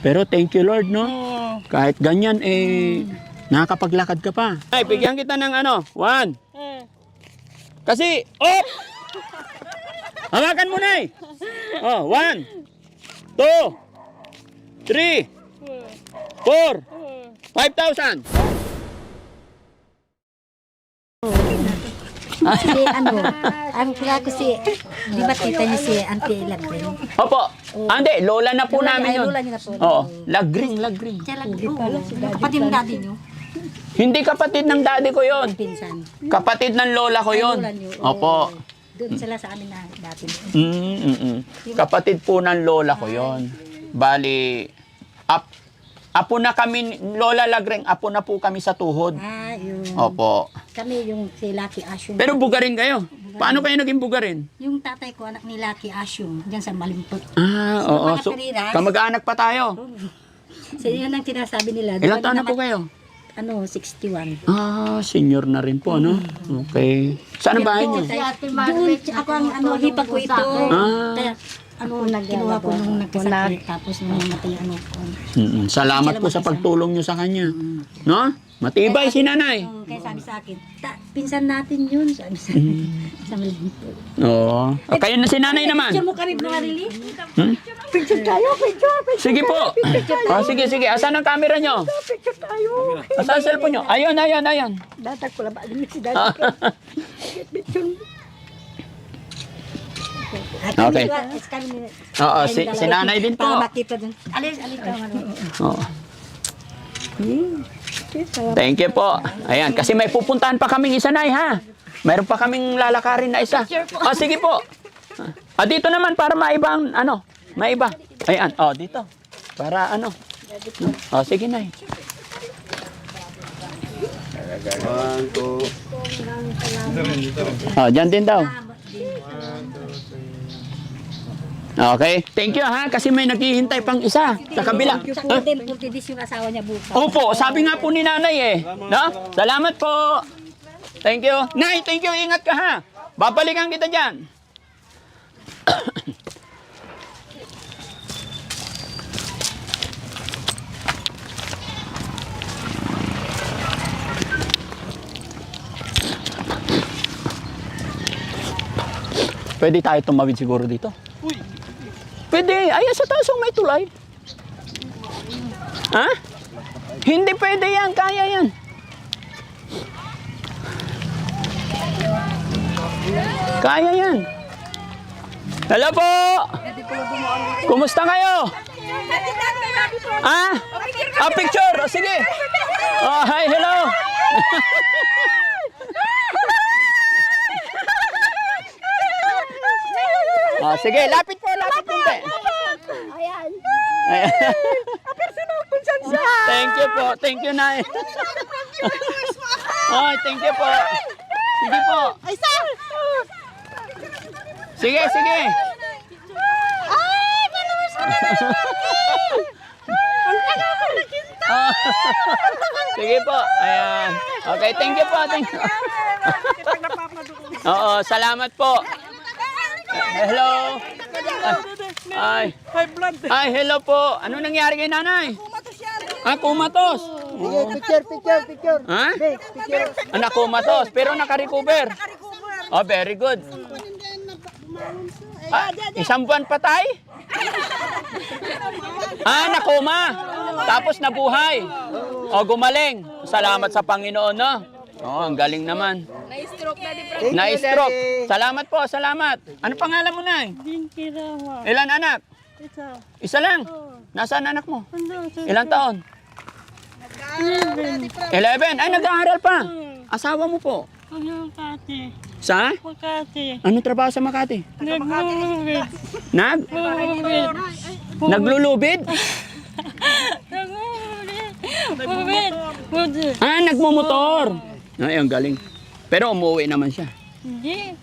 Pero thank you Lord, no? Oo. Kahit ganyan, nakakapaglakad ka pa. Ay, bigyan kita ng 1. Kasi, hawakan mo na eh. 1, 2, 3, 4, 5,000. Si ang kaya ko si, di ba tita niya si Auntie Lagring? Opo. Hindi, lola na po namin yun. Lola niya na po. Oo, Lagring. Siya Lagring. Kapatid ng daddy niyo, Hindi kapatid ng daddy ko yon. pinsan. Kapatid ng lola ko yon. Lola niyo. Opo. Doon sila sa amin na dati. Kapatid po ng lola ko yon. Bali, apo na kami, Lola Lagring, apo na po kami sa tuhod. Yun. Opo. Kami yung si Lucky Asyong. Pero bugarin kayo. Paano kayo naging bugarin? Yung tatay ko, anak ni Lucky Asyong, dyan sa Malimpot. Oo. mga So, Pereiras. kamag-anak pa tayo. So yun ang sinasabi nila. Ilang Di ba taon na po naman- kayo? 61. Senior na rin po, no? Okay. Saan ang bahay niyo? Doon, ako ang hipag ko ito. Kaya, kinuha ko nung nagkasakit, tapos nung namatay ko. Salamat po sa pagtulong niyo sa kanya. No? Matibay si nanay. Kaya sabi sa akin, pinsan natin yun. Sabi sa Malimpot. Oo. Kayo na si nanay naman. Picture mo kami, mga Rili? Picture tayo, picture. Sige po. Sige. Asan ang camera nyo? Picture tayo. Asan ang cellphone nyo? Ayun. Datag ko lang ba? Si Datag. Picture. Okay. Oo, si nanay din po. Para makita dun. Alis ka. Oo. Thank you po. Ayan, kasi may pupuntahan pa kaming isa, Nay, ha? Mayroon pa kaming lalakarin na isa. Sige po. Dito naman para maibang, maiba. Ayan, dito. Para sige, Nay. 1, 2. Dyan din daw. Okay. Thank you, ha? Kasi may naghihintay pang isa sa kabila. Sa din, 40 days yung asawa niya bukas. Opo, sabi nga po ni nanay no? Salamat po. Thank you. Nay, thank you. Ingat ka, ha? Babalikan kita dyan. Pwede tayo tumawid siguro dito? Pwede. Ayan sa taas may tulay. Ha? Hindi pwede yan. Kaya yan. Kaya yan. Hello po! Kumusta kayo? Picture! Sige! Hi, hello! Sige, lapit po. Ayan. Ayan. Personal kung saan siya. Thank you po. Thank you, Nay. Thank you po. Sige po. Sige. Sige po. Ayan. Okay, thank you po. Oo, salamat po. Hello. Ay, hello po. Ano nangyari kay nanay? Kumatos. Picture. Ha? Anak kumatos, pero naka-recover. Very good. Isang buwan patay? Nakuma. Tapos nabuhay. Gumaling. Salamat sa Panginoon, no? Ang galing naman. Na-stroke. Salamat po, salamat. Ano pangalan mo, Nay? Ilan anak? Isa lang? Nasaan anak mo? Ilang taon? 11. Ay, nag-aaral pa. Asawa mo po? Makati. Sa? Makati. Anong trabaho sa Makati? Naglulubid. Naglulubid? Naglulubid. Nagmumotor. Ay, ang galing. Pero umuwi naman siya. Hindi.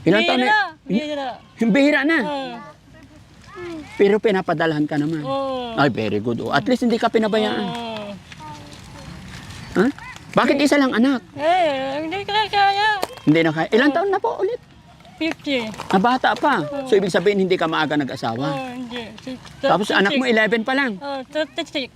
Ilang taon na? Bihira. Bihira na. Pero pinapadalhan ka naman. Oo. Ay, very good. At least hindi ka pinabayaan. Ha? Bakit isa lang anak? Hindi ka kaya. Hindi na kaya. Ilang taon na po ulit? 50. Bata pa. So, ibig sabihin, hindi ka maaga nag-asawa. Hindi. Tapos anak mo 11 pa lang. Oh, 36.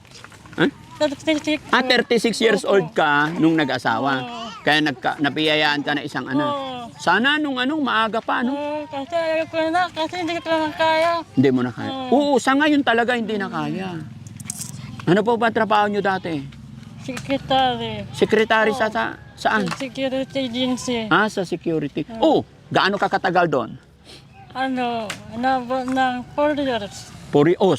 Huh? 36. 36 years old ka nung nag-asawa. Kaya nabiyayaan ka na isang anak. Sana nung maaga pa, Kasi ayaw ko na, kasi hindi ko na kaya. Hindi mo na kaya. Oo, sa ngayon talaga hindi na kaya. Ano po ba trabaho nyo dati? Secretary. Sekretary saan? Security agency. Sa security. Oh, gaano ka katagal doon? Nabot ng 4 years.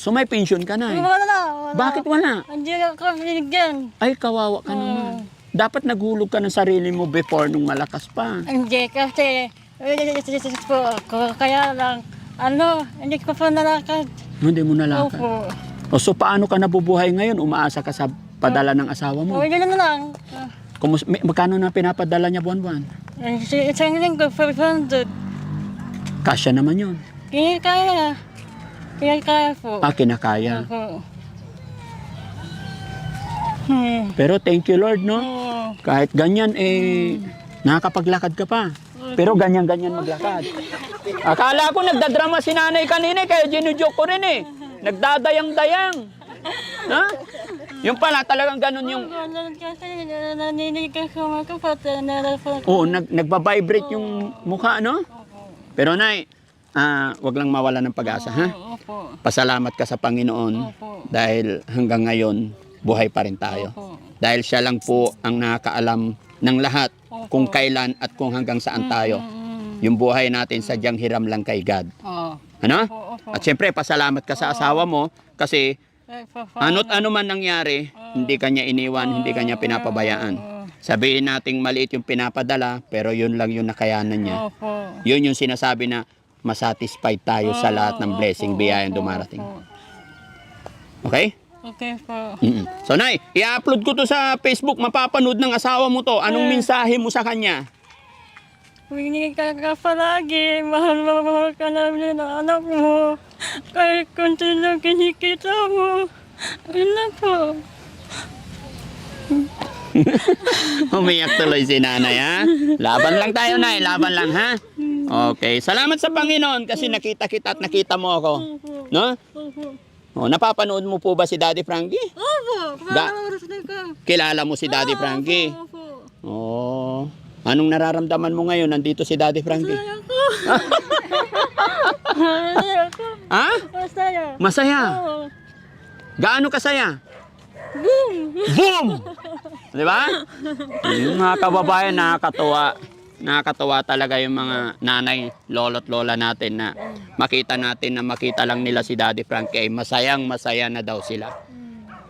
So may pension ka na eh. Wala. Bakit wala? Hindi ako binigyan. Ay, kawawa ka naman. Dapat naghulog ka ng sarili mo before nung malakas pa. Hindi kasi, po ako. Kaya lang, hindi ko pa nalakad. Hindi mo nalakad. Opo. So paano ka nabubuhay ngayon? Umaasa ka sa padala ng asawa mo? O, yun na lang. Magkano na pinapadala niya buwan-buwan? Isang linggo, 500. Kasya naman yun. Kaya po. Kinakaya. Opo. Pero thank you Lord, no? Oo. Kahit ganyan, nakakapaglakad ka pa. Pero ganyan-ganyan maglakad. Akala ko nagdadrama si nanay kanina, kaya ginujoke ko rin eh. Nagdadayang-dayang. Ha? Yung pala, talagang ganun yung... Kasi naninig ako pati Oo, nagbabibrate yung mukha, no? Pero nay, wag lang mawala ng pag-asa, ha? Opo. Pasalamat ka sa Panginoon Opo. dahil hanggang ngayon, buhay pa rin tayo. Opo. Dahil siya lang po ang nakakaalam ng lahat kung kailan at kung hanggang saan tayo. Yung buhay natin sadyang hiram lang kay God. Oo. Ano? Opo. At syempre, pasalamat ka sa asawa mo kasi ano't ano man nangyari, hindi kanya iniwan, hindi kanya pinapabayaan. Sabihin nating maliit yung pinapadala, pero yun lang yung nakayanan niya. Opo. Yun yung sinasabi na masatisfied tayo sa lahat ng blessing, biyayang dumarating. Okay? Okay po. So, Nay, i-upload ko to sa Facebook, mapapanood ng asawa mo to. Anong mensahe mo sa kanya? Huwag ka palagi. Mahal ka namin ng anak mo. Kahit kunti lang kinikita mo. Ano po? Umiyak tuloy si nanay, ha? Laban lang tayo, Nay. Laban lang, ha? Okay. Salamat sa Panginoon kasi nakita kita at nakita mo ako. No? Napapanood mo po ba si Daddy Frankie? Opo. Kilala mo si Daddy Frankie? Opo. Anong nararamdaman mo ngayon? Nandito si Daddy Frankie. Ha? Masaya. Masaya. Oo. Gaano kasaya? Boom! Boom! Di ba? Mga kababayan, nakakatuwa. Nakakatuwa talaga yung mga nanay, lolo't lola natin na makita lang nila si Daddy Frankie ay masayang-masaya na daw sila.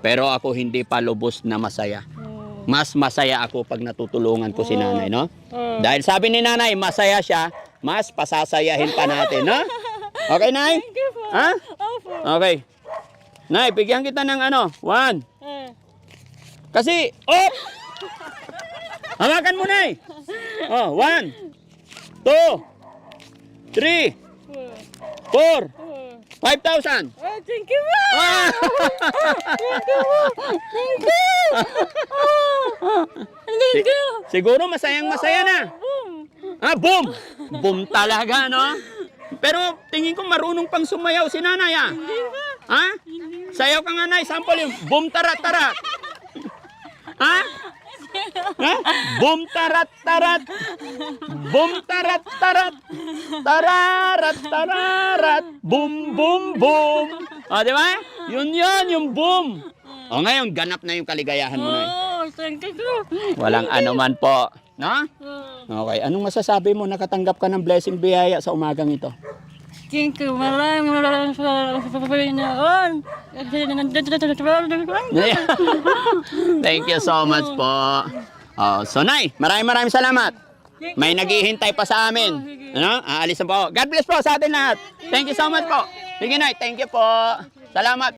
Pero ako hindi pa lubos na masaya. Mas masaya ako pag natutulungan ko si nanay, no? Dahil sabi ni nanay, masaya siya, mas pasasayahin pa natin, no? Okay, Nay? Ha? Opo. Okay. Nay, bigyan kita ng 1. Kasi, hawakan mo, Nay. 1, 2, 3, 4, 5,000. Thank you po. Thank you. Siguro masayang-masaya na. Boom! Boom! Boom talaga, no? Pero tingin ko marunong pang sumayaw si nanay, ha? Ha? Sayaw ka nga, Nay. Sample yung boom tarat-tarat. Ha? Ha? Boom tarat-tarat. Boom tarat-tarat. Tararat-tararat. Boom, boom, boom. Di ba? Yun, yung boom. Ngayon, ganap na yung kaligayahan mo, Nay. Thank you. Walang anuman po. No? Okay. Anong masasabi mo? Nakatanggap ka ng blessing biyaya sa umagang ito? Thank you. Maraming Panginoon. Thank you so much po. So, Nay, maraming salamat. May naghihintay pa sa amin. Aalis na po. God bless po sa atin lahat. Thank you so much po. Sige, Nay. Thank you po. Salamat.